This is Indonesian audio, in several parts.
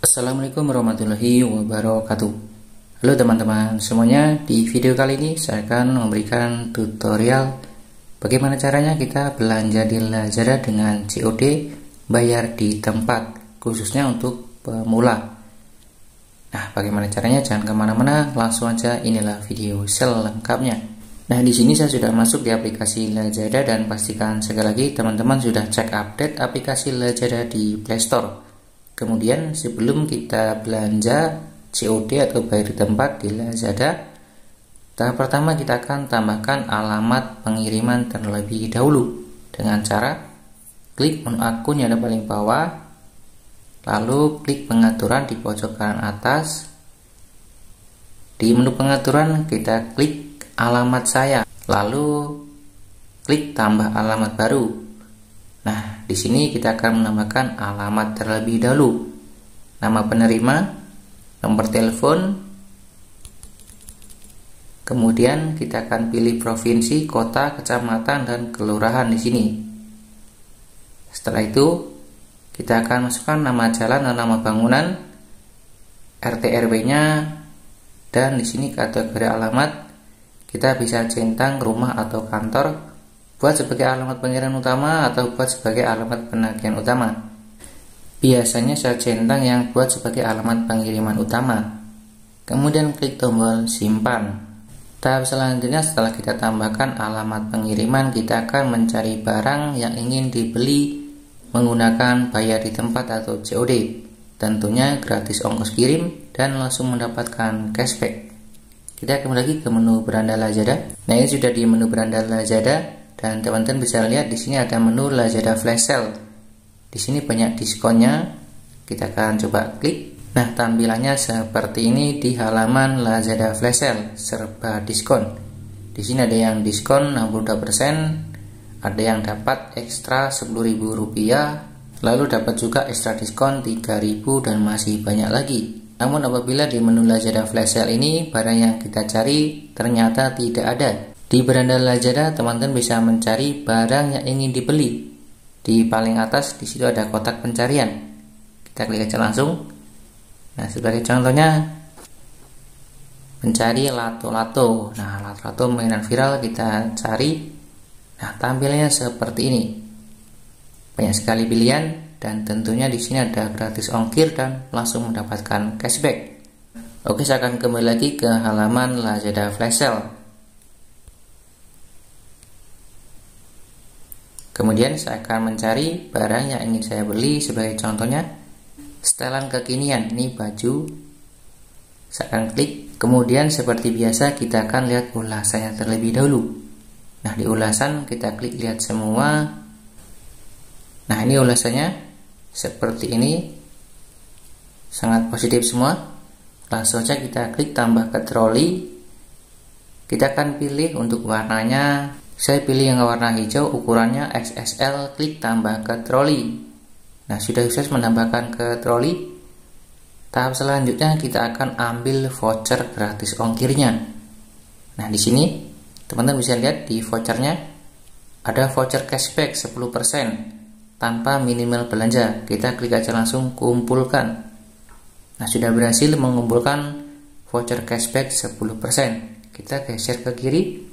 Assalamualaikum warahmatullahi wabarakatuh. Halo teman-teman semuanya, di video kali ini saya akan memberikan tutorial bagaimana caranya kita belanja di Lazada dengan COD bayar di tempat, khususnya untuk pemula. Nah, bagaimana caranya? Jangan kemana-mana, langsung aja inilah video selengkapnya. Nah, di sini saya sudah masuk di aplikasi Lazada dan pastikan sekali lagi teman-teman sudah cek update aplikasi Lazada di Play Store. Kemudian sebelum kita belanja COD atau bayar di tempat di Lazada, tahap pertama kita akan tambahkan alamat pengiriman terlebih dahulu dengan cara klik menu akun yang ada paling bawah, lalu klik pengaturan di pojok kanan atas. Di menu pengaturan kita klik alamat saya, lalu klik tambah alamat baru. Nah, di sini kita akan menambahkan alamat terlebih dahulu, nama penerima, nomor telepon, kemudian kita akan pilih provinsi, kota, kecamatan, dan kelurahan di sini. Setelah itu, kita akan masukkan nama jalan dan nama bangunan, RT RW-nya, dan di sini kategori alamat kita bisa centang rumah atau kantor, buat sebagai alamat pengiriman utama atau buat sebagai alamat penagihan utama. Biasanya saya centang yang buat sebagai alamat pengiriman utama. Kemudian klik tombol simpan. Tahap selanjutnya setelah kita tambahkan alamat pengiriman, kita akan mencari barang yang ingin dibeli menggunakan bayar di tempat atau COD. Tentunya gratis ongkos kirim dan langsung mendapatkan cashback. Kita kembali lagi ke menu beranda Lazada. Nah, ini sudah di menu beranda Lazada. Dan teman-teman bisa lihat di sini ada menu Lazada Flash Sale. Di sini banyak diskonnya. Kita akan coba klik. Nah, tampilannya seperti ini di halaman Lazada Flash Sale serba diskon. Di sini ada yang diskon 62%, ada yang dapat ekstra Rp10.000, lalu dapat juga ekstra diskon 3.000 dan masih banyak lagi. Namun apabila di menu Lazada Flash Sale ini barang yang kita cari ternyata tidak ada. Di beranda Lazada, teman-teman bisa mencari barang yang ingin dibeli. Di paling atas di situ ada kotak pencarian. Kita klik aja langsung. Nah, sebagai contohnya mencari lato-lato. Nah, lato-lato mainan viral kita cari. Nah, tampilannya seperti ini. Banyak sekali pilihan dan tentunya di sini ada gratis ongkir dan langsung mendapatkan cashback. Oke, saya akan kembali lagi ke halaman Lazada Flash Sale. Kemudian saya akan mencari barang yang ingin saya beli, sebagai contohnya setelan kekinian, ini baju. Saya akan klik, kemudian seperti biasa kita akan lihat ulasannya terlebih dahulu. Nah, di ulasan kita klik lihat semua. Nah, ini ulasannya seperti ini, sangat positif semua. Langsung saja kita klik tambah ke troli. Kita akan pilih untuk warnanya. Saya pilih yang warna hijau, ukurannya XXL, klik tambah ke troli. Nah, sudah sukses menambahkan ke troli. Tahap selanjutnya kita akan ambil voucher gratis ongkirnya. Nah, di sini teman-teman bisa lihat di vouchernya ada voucher cashback 10% tanpa minimal belanja. Kita klik aja langsung kumpulkan. Nah, sudah berhasil mengumpulkan voucher cashback 10%. Kita geser ke kiri.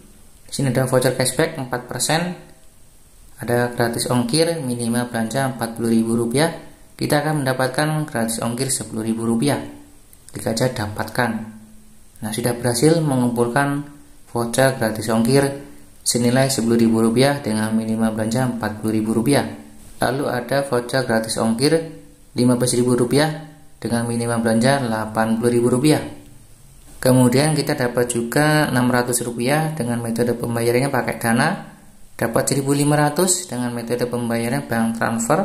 Di sini ada voucher cashback 4%, ada gratis ongkir minimal belanja Rp40.000. Kita akan mendapatkan gratis ongkir Rp10.000. Klik aja dapatkan. Nah, sudah berhasil mengumpulkan voucher gratis ongkir senilai Rp10.000 dengan minimal belanja Rp40.000. Lalu ada voucher gratis ongkir Rp15.000 dengan minimal belanja Rp80.000. Kemudian kita dapat juga Rp600 dengan metode pembayarannya pakai Dana, dapat Rp1.500 dengan metode pembayaran bank transfer.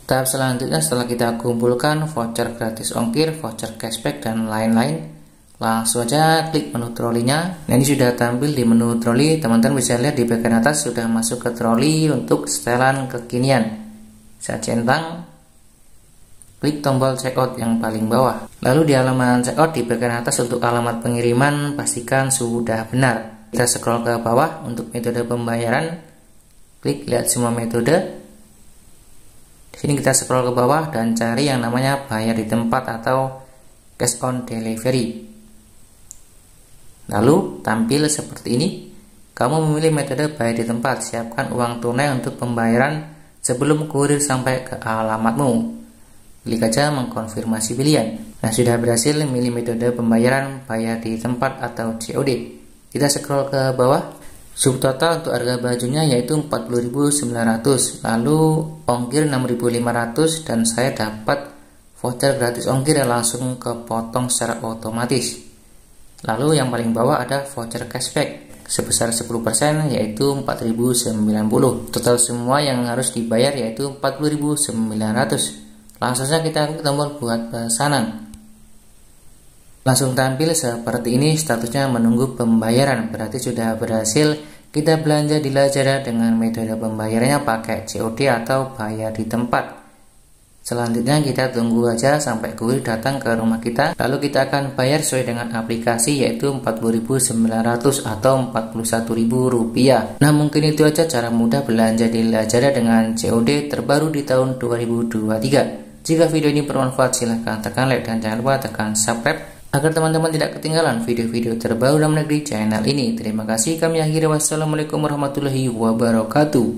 Tahap selanjutnya setelah kita kumpulkan voucher gratis ongkir, voucher cashback dan lain-lain, langsung aja klik menu trolinya. Nah, ini sudah tampil di menu troli. Teman-teman bisa lihat di bagian atas sudah masuk ke troli untuk setelan kekinian. Saya centang, klik tombol checkout yang paling bawah. Lalu di halaman checkout di bagian atas untuk alamat pengiriman pastikan sudah benar. Kita scroll ke bawah untuk metode pembayaran. Klik lihat semua metode. Di sini kita scroll ke bawah dan cari yang namanya bayar di tempat atau cash on delivery. Lalu tampil seperti ini. Kamu memilih metode bayar di tempat. Siapkan uang tunai untuk pembayaran sebelum kurir sampai ke alamatmu. Klik aja mengkonfirmasi pilihan. Nah, sudah berhasil memilih metode pembayaran bayar di tempat atau COD. Kita scroll ke bawah. Subtotal untuk harga bajunya yaitu 40.900, lalu ongkir 6.500, dan saya dapat voucher gratis ongkir yang langsung kepotong secara otomatis. Lalu yang paling bawah ada voucher cashback sebesar 10% yaitu 4.090. Total semua yang harus dibayar yaitu 40.900. Langsung saja kita klik tombol buat pesanan. Langsung tampil seperti ini, statusnya menunggu pembayaran, berarti sudah berhasil kita belanja di Lazada dengan metode pembayarannya pakai COD atau bayar di tempat. Selanjutnya kita tunggu aja sampai kurir datang ke rumah kita, lalu kita akan bayar sesuai dengan aplikasi yaitu 40.900 atau Rp41.000. Nah, mungkin itu aja cara mudah belanja di Lazada dengan COD terbaru di tahun 2023. Jika video ini bermanfaat silahkan tekan like dan jangan lupa tekan subscribe agar teman-teman tidak ketinggalan video-video terbaru dalam negeri channel ini. Terima kasih, kami akhiri. Wassalamualaikum warahmatullahi wabarakatuh.